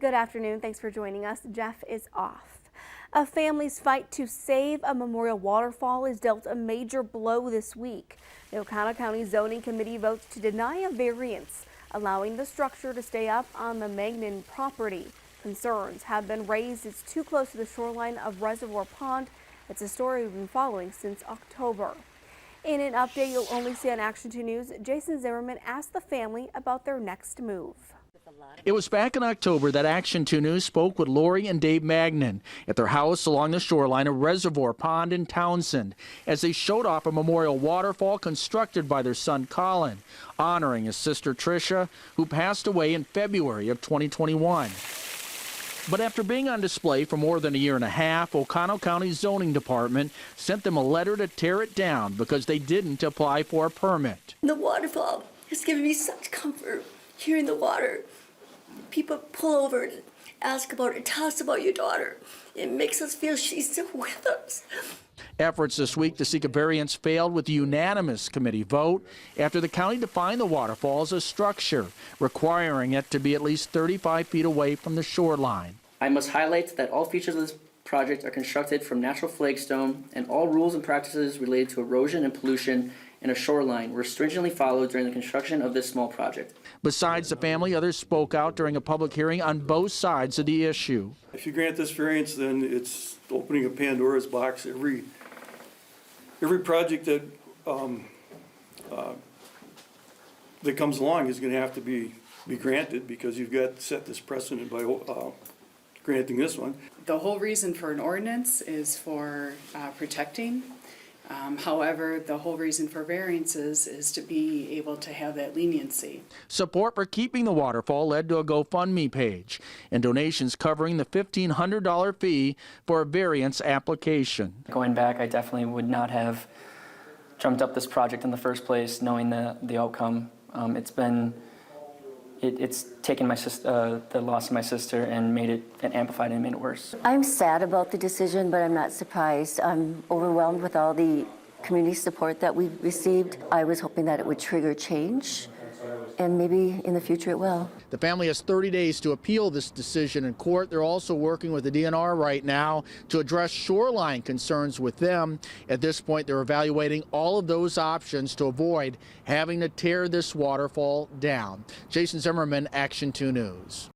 Good afternoon. Thanks for joining us. Jeff is off. A family's fight to save a memorial waterfall is dealt a major blow this week. The Oconto County Zoning Committee votes to deny a variance, allowing the structure to stay up on the Magnan property. Concerns have been raised it's too close to the shoreline of Reservoir Pond. It's a story we've been following since October. In an update you'll only see on Action 2 News, Jason Zimmerman asked the family about their next move. It was back in October that Action 2 News spoke with Lori and Dave Magnan at their house along the shoreline of Reservoir Pond in Townsend as they showed off a memorial waterfall constructed by their son Colin, honoring his sister Tricia, who passed away in February of 2021. But after being on display for more than a year and a half, Oconto County Zoning Department sent them a letter to tear it down because they didn't apply for a permit. The waterfall has given me such comfort hearing the water. People pull over and ask about it, tell us about your daughter. It makes us feel she's still with us. Efforts this week to seek a variance failed with a unanimous committee vote after the county defined the waterfall as a structure, requiring it to be at least 35 feet away from the shoreline. I must highlight that all features of this project are constructed from natural flagstone, and all rules and practices related to erosion and pollution in a shoreline were stringently followed during the construction of this small project. Besides the family, others spoke out during a public hearing on both sides of the issue. If you grant this variance, then it's opening a Pandora's box. Every project that that comes along is going to have to be granted, because you've got to set this precedent by granting this one. The whole reason for an ordinance is for protecting. However, the whole reason for variances is to be able to have that leniency. Support for keeping the waterfall led to a GoFundMe page and donations covering the $1,500 fee for a variance application. Going back, I definitely would not have jumped up this project in the first place, knowing the outcome. It's taken my the loss of my sister and made it and amplified it and made it worse. I'm sad about the decision, but I'm not surprised. I'm overwhelmed with all the community support that we've received. I was hoping that it would trigger change, and maybe in the future it will. The family has 30 days to appeal this decision in court. They're also working with the DNR right now to address shoreline concerns with them. At this point, they're evaluating all of those options to avoid having to tear this waterfall down. Jason Zimmerman, Action 2 News.